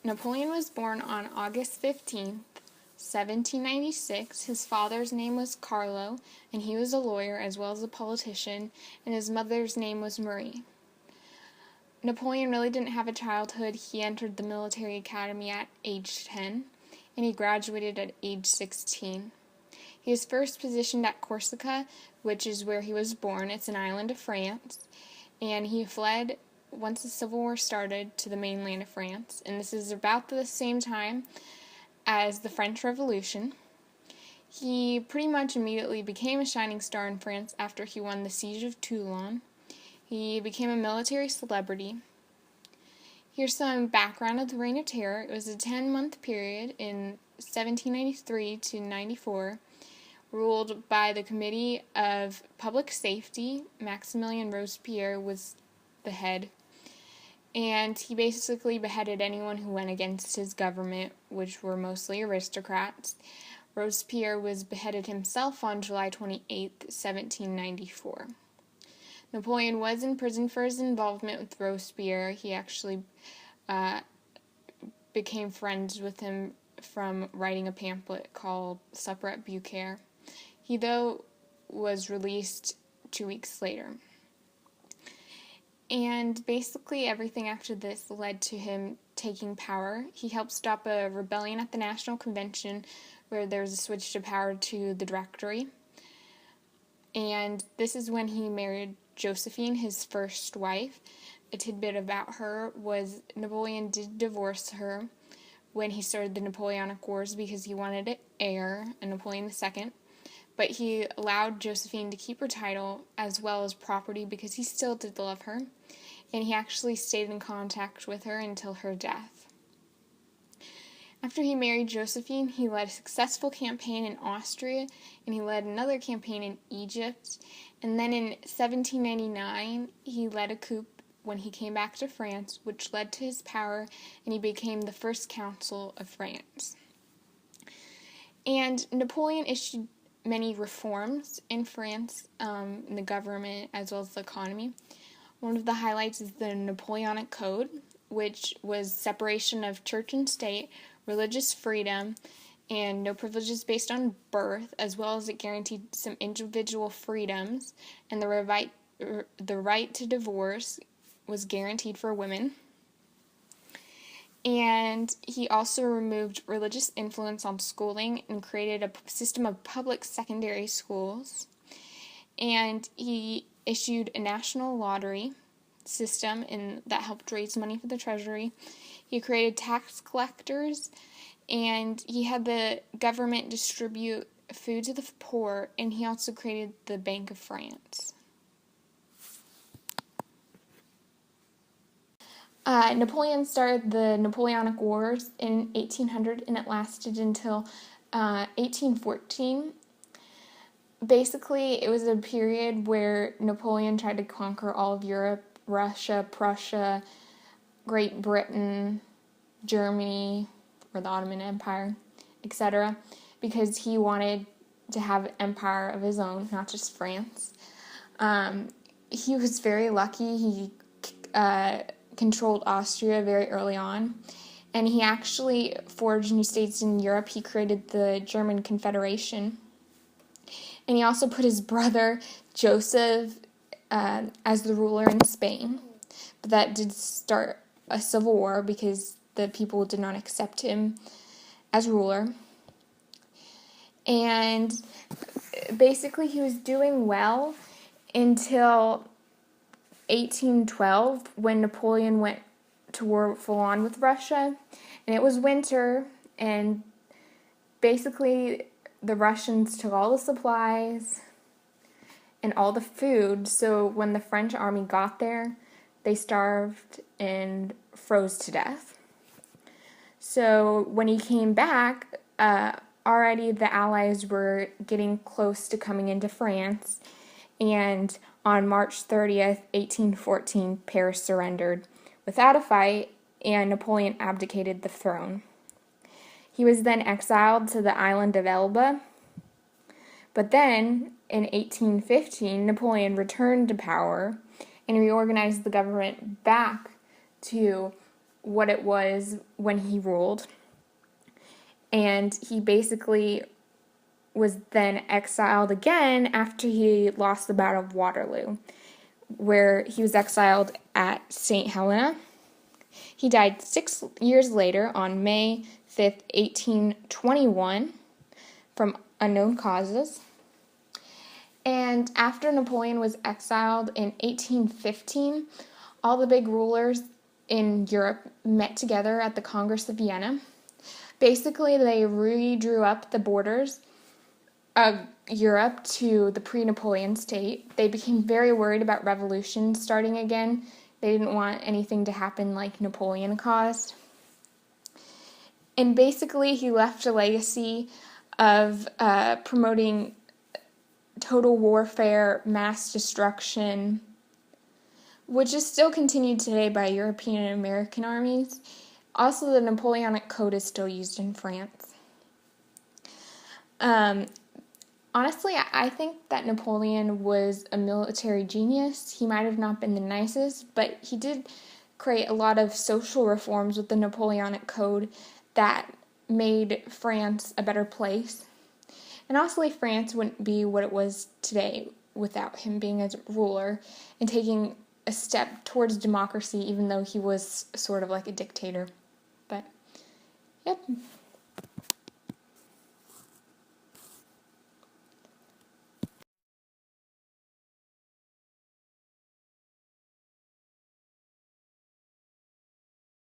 Napoleon was born on August 15th, 1796. His father's name was Carlo, and he was a lawyer as well as a politician, and his mother's name was Marie. Napoleon really didn't have a childhood. He entered the military academy at age 10, and he graduated at age 16. He was first positioned at Corsica, which is where he was born. It's an island of France, and he fled once the Civil War started to the mainland of France, and this is about the same time as the French Revolution. He pretty much immediately became a shining star in France after he won the siege of Toulon. He became a military celebrity. Here's some background of the Reign of Terror. It was a 10-month period in 1793 to 94, ruled by the Committee of Public Safety. Maximilien Robespierre was the head, and he basically beheaded anyone who went against his government, which were mostly aristocrats. Robespierre was beheaded himself on July 28, 1794. Napoleon was in prison for his involvement with Robespierre. He actually became friends with him from writing a pamphlet called Supper at Beaucaire. He, though, was released 2 weeks later. And basically everything after this led to him taking power. He helped stop a rebellion at the National Convention where there was a switch to power to the Directory. And this is when he married Josephine, his first wife. A tidbit about her was Napoleon did divorce her when he started the Napoleonic Wars because he wanted an heir, Napoleon II. But he allowed Josephine to keep her title as well as property because he still did love her. And he actually stayed in contact with her until her death. After he married Josephine, he led a successful campaign in Austria, and he led another campaign in Egypt. And then in 1799, he led a coup when he came back to France, which led to his power, and he became the first consul of France. And Napoleon issued many reforms in France, in the government as well as the economy. One of the highlights is the Napoleonic Code, which was separation of church and state, religious freedom, and no privileges based on birth, as well as it guaranteed some individual freedoms, and the right to divorce was guaranteed for women. And he also removed religious influence on schooling and created a system of public secondary schools. And he issued a national lottery system that helped raise money for the treasury. He created tax collectors, and he had the government distribute food to the poor, and he also created the Bank of France. Napoleon started the Napoleonic Wars in 1800, and it lasted until 1814. Basically, it was a period where Napoleon tried to conquer all of Europe, Russia, Prussia, Great Britain, Germany, or the Ottoman Empire, etc., because he wanted to have an empire of his own, not just France. He was very lucky. He controlled Austria very early on, and he actually forged new states in Europe. He created the German Confederation, and he also put his brother Joseph as the ruler in Spain, but that did start a civil war because the people did not accept him as ruler. And basically he was doing well until 1812, when Napoleon went to war full on with Russia, and it was winter, and basically the Russians took all the supplies and all the food, so when the French army got there, they starved and froze to death. So when he came back, already the Allies were getting close to coming into France, and on March 30th, 1814, Paris surrendered without a fight, and Napoleon abdicated the throne. He was then exiled to the island of Elba, but then, in 1815, Napoleon returned to power and reorganized the government back to what it was when he ruled. And he basically was then exiled again after he lost the Battle of Waterloo, where he was exiled at St. Helena. He died 6 years later on May 5th, 1821, from unknown causes. And after Napoleon was exiled in 1815, all the big rulers in Europe met together at the Congress of Vienna. Basically, they redrew up the borders of Europe to the pre-Napoleon state. They became very worried about revolution starting again. They didn't want anything to happen like Napoleon caused. And basically, he left a legacy of promoting total warfare, mass destruction, which is still continued today by European and American armies. Also, the Napoleonic Code is still used in France. Honestly, I think that Napoleon was a military genius. He might have not been the nicest, but he did create a lot of social reforms with the Napoleonic Code that made France a better place. And honestly, France wouldn't be what it was today without him being a ruler and taking a step towards democracy, even though he was sort of like a dictator. But, yep.